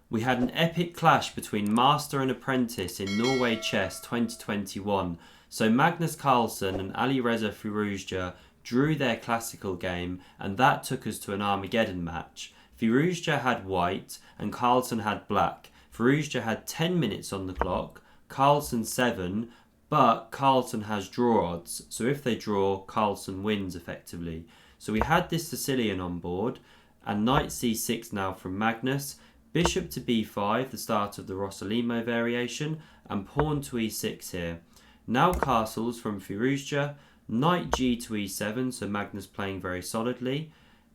We had an epic clash between Master and Apprentice in Norway Chess 2021. So Magnus Carlsen and Alireza Firouzja drew their classical game, and that took us to an Armageddon match. Firouzja had white and Carlsen had black. Firouzja had 10 minutes on the clock, Carlsen 7, but Carlsen has draw odds. So if they draw, Carlsen wins effectively. So we had this Sicilian on board, and knight c6 now from Magnus. Bishop to b5, the start of the Rossolimo variation, and pawn to e6 here. Now castles from Firouzja, knight g to e7, so Magnus playing very solidly.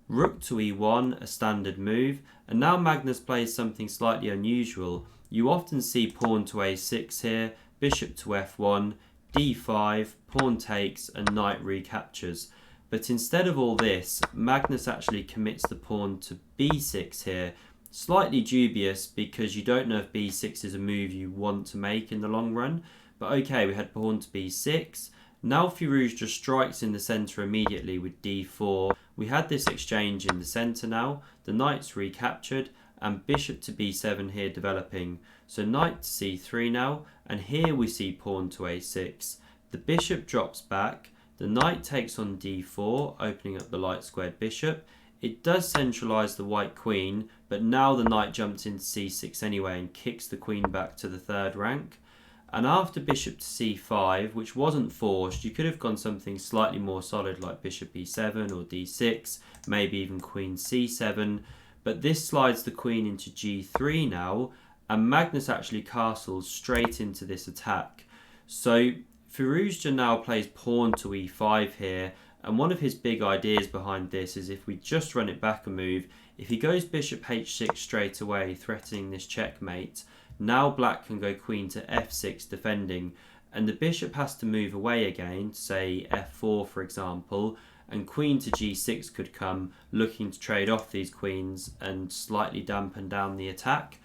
Rook to e1, a standard move, and now Magnus plays something slightly unusual. You often see pawn to a6 here, bishop to f1, d5, pawn takes, and knight recaptures. But instead of all this, Magnus actually commits the pawn to b6 here. Slightly dubious because you don't know if b6 is a move you want to make in the long run. But okay, we had pawn to b6. Now Firouzja strikes in the centre immediately with d4. We had this exchange in the centre now. The knight's recaptured and bishop to b7 here developing. So knight to c3 now, and here we see pawn to a6. The bishop drops back. The knight takes on d4, opening up the light squared bishop. It does centralise the white queen, but now the knight jumps into c6 anyway and kicks the queen back to the third rank. And after bishop to c5, which wasn't forced, you could have gone something slightly more solid like bishop e7 or d6, maybe even queen c7. But this slides the queen into g3 now, and Magnus actually castles straight into this attack. So Firouzja now plays pawn to e5 here, and one of his big ideas behind this is if we just run it back a move, if he goes bishop h6 straight away, threatening this checkmate, now black can go queen to f6 defending, and the bishop has to move away again, say f4 for example, and queen to g6 could come, looking to trade off these queens and slightly dampen down the attack.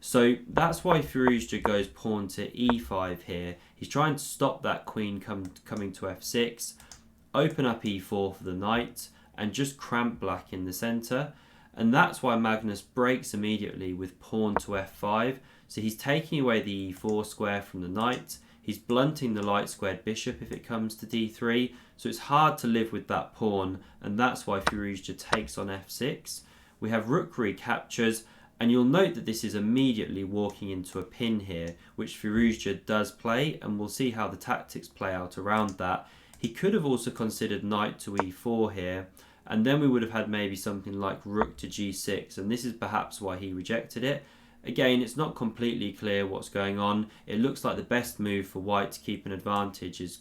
So that's why Firouzja goes pawn to e5 here. He's trying to stop that queen coming to f6, open up e4 for the knight, and just cramp black in the centre. And that's why Magnus breaks immediately with pawn to f5. So he's taking away the e4 square from the knight. He's blunting the light squared bishop if it comes to d3. So it's hard to live with that pawn, and that's why Firouzja takes on f6. We have rook recaptures, and you'll note that this is immediately walking into a pin here, which Firouzja does play, and we'll see how the tactics play out around that. He could have also considered knight to e4 here, and then we would have had maybe something like rook to g6, and this is perhaps why he rejected it. Again, it's not completely clear what's going on. It looks like the best move for white to keep an advantage is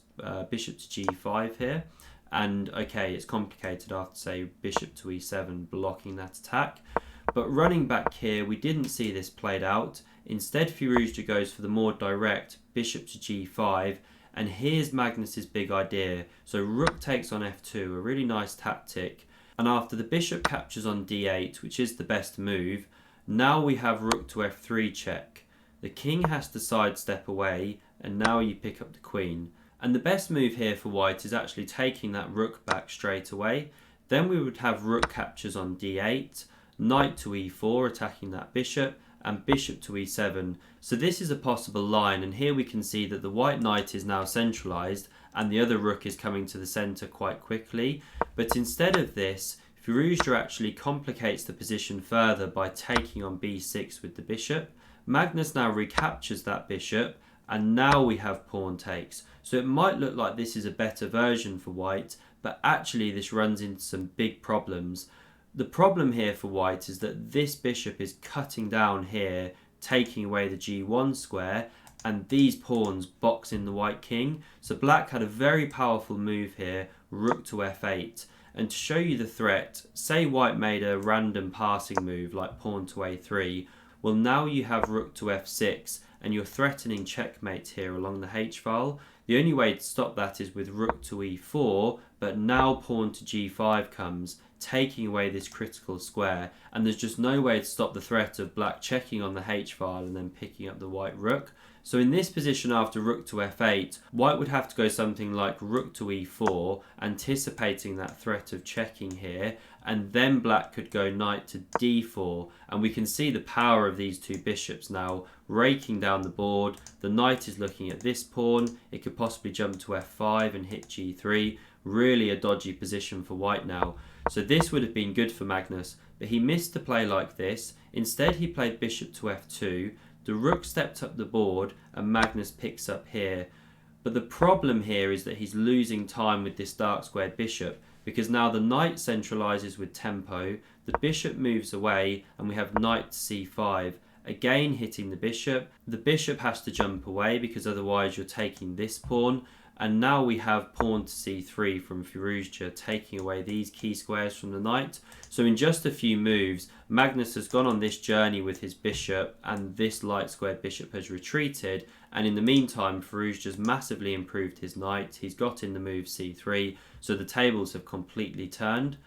bishop to g5 here. And okay, it's complicated after, say, bishop to e7, blocking that attack. But running back here, we didn't see this played out. Instead, Firouzja goes for the more direct bishop to g5. And here's Magnus's big idea. So rook takes on f2, a really nice tactic. And after the bishop captures on d8, which is the best move, now we have rook to f3 check. The king has to sidestep away, and now you pick up the queen. And the best move here for white is actually taking that rook back straight away. Then we would have rook captures on d8, knight to e4 attacking that bishop, and bishop to e7. So this is a possible line, and here we can see that the white knight is now centralised and the other rook is coming to the centre quite quickly. But instead of this, Firouzja actually complicates the position further by taking on b6 with the bishop. Magnus now recaptures that bishop, and now we have pawn takes. So it might look like this is a better version for white, but actually this runs into some big problems. The problem here for white is that this bishop is cutting down here, taking away the g1 square, and these pawns box in the white king. So black had a very powerful move here, rook to f8. And to show you the threat, say white made a random passing move like pawn to a3. Well, now you have rook to f6 and you're threatening checkmate here along the h-file. The only way to stop that is with rook to e4, but now pawn to g5 comes, taking away this critical square, and there's just no way to stop the threat of black checking on the h-file and then picking up the white rook. So in this position after rook to f8, white would have to go something like rook to e4, anticipating that threat of checking here, and then black could go knight to d4, and we can see the power of these two bishops now raking down the board. The knight is looking at this pawn, it could possibly jump to f5 and hit g3, really a dodgy position for white now. So this would have been good for Magnus, but he missed the play like this. Instead he played bishop to f2, the rook stepped up the board and Magnus picks up here. But the problem here is that he's losing time with this dark squared bishop, because now the knight centralizes with tempo, the bishop moves away, and we have knight to c5, again hitting the bishop. The bishop has to jump away because otherwise you're taking this pawn, and now we have pawn to c3 from Firouzja, taking away these key squares from the knight. So in just a few moves, Magnus has gone on this journey with his bishop, and this light squared bishop has retreated, and in the meantime Firouzja's massively improved his knight. He's got in the move c3, so the tables have completely turned.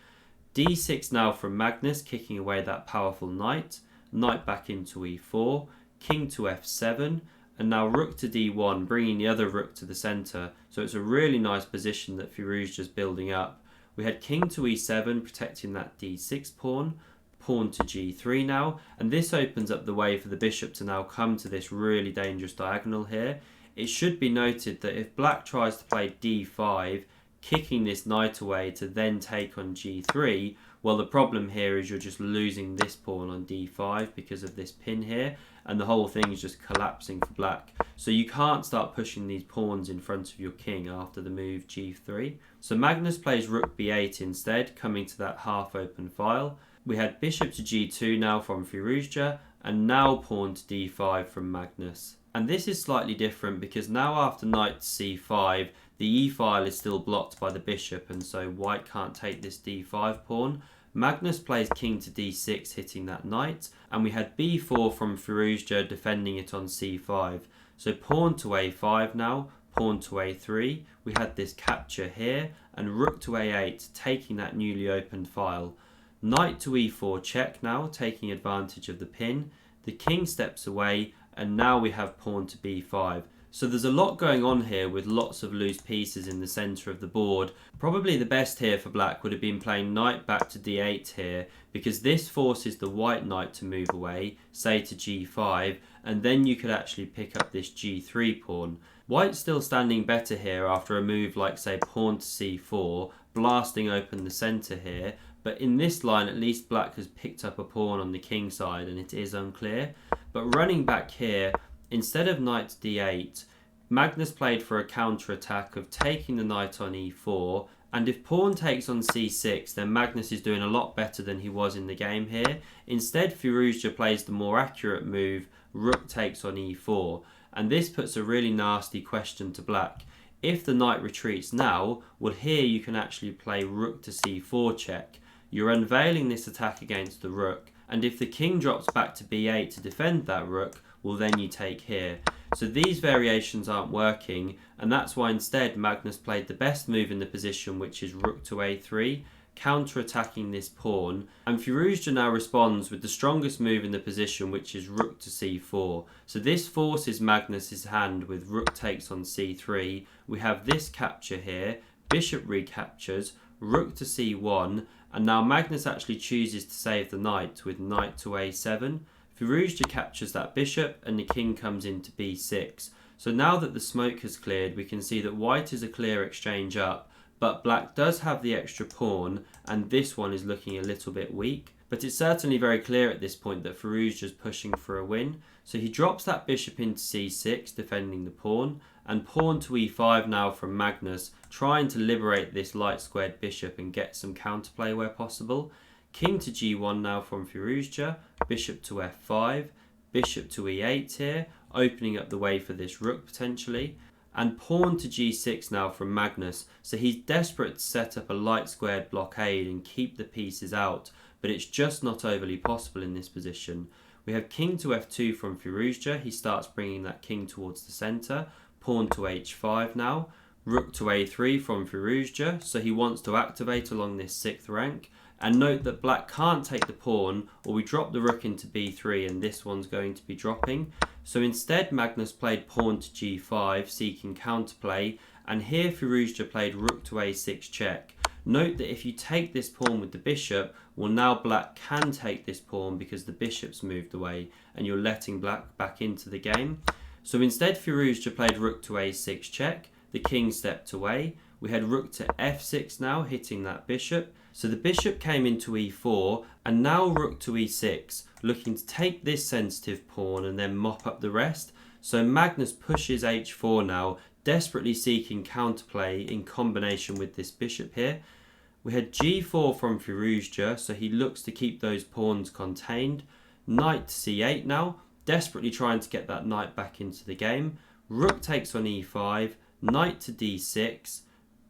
d6 now from Magnus, kicking away that powerful knight. Knight back into e4, king to f7, and now rook to d1, bringing the other rook to the centre. So it's a really nice position that Firouzja's building up. We had king to e7, protecting that d6 pawn, pawn to g3 now, and this opens up the way for the bishop to now come to this really dangerous diagonal here. It should be noted that if black tries to play d5, kicking this knight away to then take on g3, well, the problem here is you're just losing this pawn on d5 because of this pin here, and the whole thing is just collapsing for black. So you can't start pushing these pawns in front of your king after the move g3. So Magnus plays rook b8 instead, coming to that half open file. We had bishop to g2 now from Firouzja, and now pawn to d5 from Magnus. And this is slightly different because now after knight to c5, the e file is still blocked by the bishop, and so white can't take this d5 pawn. Magnus plays king to d6, hitting that knight, and we had b4 from Firouzja defending it on c5. So pawn to a5 now, pawn to a3, we had this capture here, and rook to a8, taking that newly opened file. Knight to e4 check now, taking advantage of the pin. The king steps away, and now we have pawn to b5. So there's a lot going on here with lots of loose pieces in the centre of the board. Probably the best here for black would have been playing knight back to d8 here, because this forces the white knight to move away, say to g5, and then you could actually pick up this g3 pawn. White's still standing better here after a move like say pawn to c4, blasting open the centre here, but in this line at least black has picked up a pawn on the king side and it is unclear. But running back here, instead of knight to d8, Magnus played for a counter-attack of taking the knight on e4, and if pawn takes on c6, then Magnus is doing a lot better than he was in the game here. Instead, Firouzja plays the more accurate move, rook takes on e4, and this puts a really nasty question to black. If the knight retreats now, well here you can actually play rook to c4 check. You're unveiling this attack against the rook, and if the king drops back to b8 to defend that rook, well then you take here. So these variations aren't working, and that's why instead Magnus played the best move in the position, which is rook to a3, counter-attacking this pawn, and Firouzja now responds with the strongest move in the position, which is rook to c4. So this forces Magnus's hand with rook takes on c3. We have this capture here, bishop recaptures, rook to c1, and now Magnus actually chooses to save the knight with knight to a7. Firouzja captures that bishop and the king comes into b6. So now that the smoke has cleared, we can see that white is a clear exchange up, but black does have the extra pawn, and this one is looking a little bit weak. But it's certainly very clear at this point that Firouzja is pushing for a win. So he drops that bishop into c6, defending the pawn, and pawn to e5 now from Magnus, trying to liberate this light squared bishop and get some counterplay where possible. King to g1 now from Firouzja, bishop to f5, bishop to e8 here, opening up the way for this rook potentially, and pawn to g6 now from Magnus. So he's desperate to set up a light squared blockade and keep the pieces out, but it's just not overly possible in this position. We have king to f2 from Firouzja, he starts bringing that king towards the centre, pawn to h5 now, rook to a3 from Firouzja, so he wants to activate along this 6th rank, And note that black can't take the pawn, or we drop the rook into b3 and this one's going to be dropping. So instead Magnus played pawn to g5 seeking counterplay, and here Firouzja played rook to a6 check. Note that if you take this pawn with the bishop, well now black can take this pawn because the bishop's moved away and you're letting black back into the game. So instead Firouzja played rook to a6 check, the king stepped away. We had rook to f6 now, hitting that bishop. So the bishop came into e4, and now rook to e6, looking to take this sensitive pawn and then mop up the rest. So Magnus pushes h4 now, desperately seeking counterplay in combination with this bishop here. We had g4 from Firouzja, so he looks to keep those pawns contained. Knight to c8 now, desperately trying to get that knight back into the game. Rook takes on e5, knight to d6,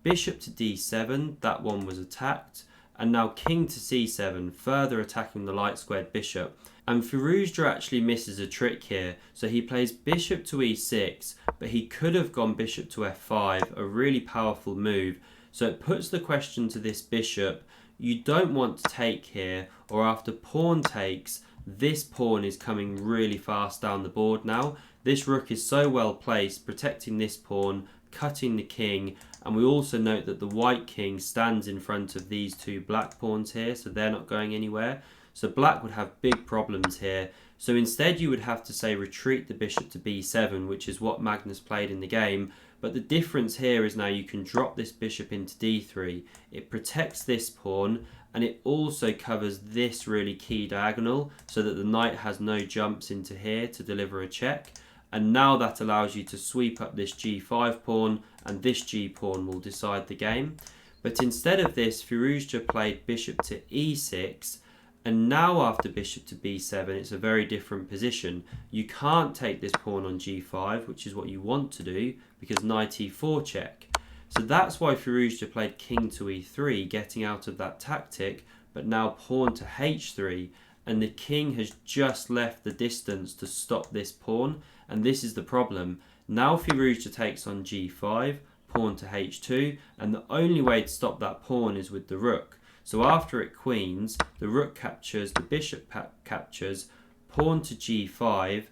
bishop to d7, that one was attacked. And now king to c7, further attacking the light squared bishop. And Firouzja actually misses a trick here, so he plays bishop to e6, but he could have gone bishop to f5, a really powerful move. So it puts the question to this bishop, you don't want to take here, or after pawn takes, this pawn is coming really fast down the board now. This rook is so well placed, protecting this pawn, cutting the king, and we also note that the white king stands in front of these two black pawns here, so they're not going anywhere. So black would have big problems here. So instead you would have to say retreat the bishop to b7, which is what Magnus played in the game. But the difference here is now you can drop this bishop into d3. It protects this pawn, and it also covers this really key diagonal so that the knight has no jumps into here to deliver a check. And now that allows you to sweep up this g5 pawn, and this g pawn will decide the game. But instead of this, Firouzja played bishop to e6, and now after bishop to b7, it's a very different position. You can't take this pawn on g5, which is what you want to do, because knight e4 check. So that's why Firouzja played king to e3, getting out of that tactic, but now pawn to h3, and the king has just left the distance to stop this pawn, and this is the problem. Now Firouzja takes on g5, pawn to h2, and the only way to stop that pawn is with the rook. So after it queens, the rook captures, the bishop captures, pawn to g5,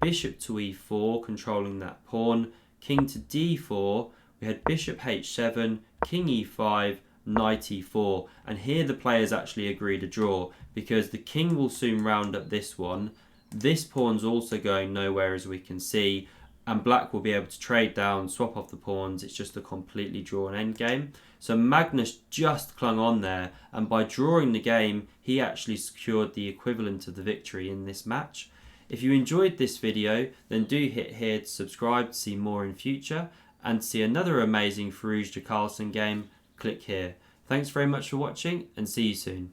bishop to e4, controlling that pawn, king to d4, we had bishop h7, king e5, knight e4, and here the players actually agreed a draw, because the king will soon round up this one. This pawn's also going nowhere, as we can see, and black will be able to trade down, swap off the pawns. It's just a completely drawn endgame. So Magnus just clung on there, and by drawing the game, he actually secured the equivalent of the victory in this match. If you enjoyed this video, then do hit here to subscribe to see more in future, and to see another amazing Firouzja Carlsen game, click here. Thanks very much for watching, and see you soon.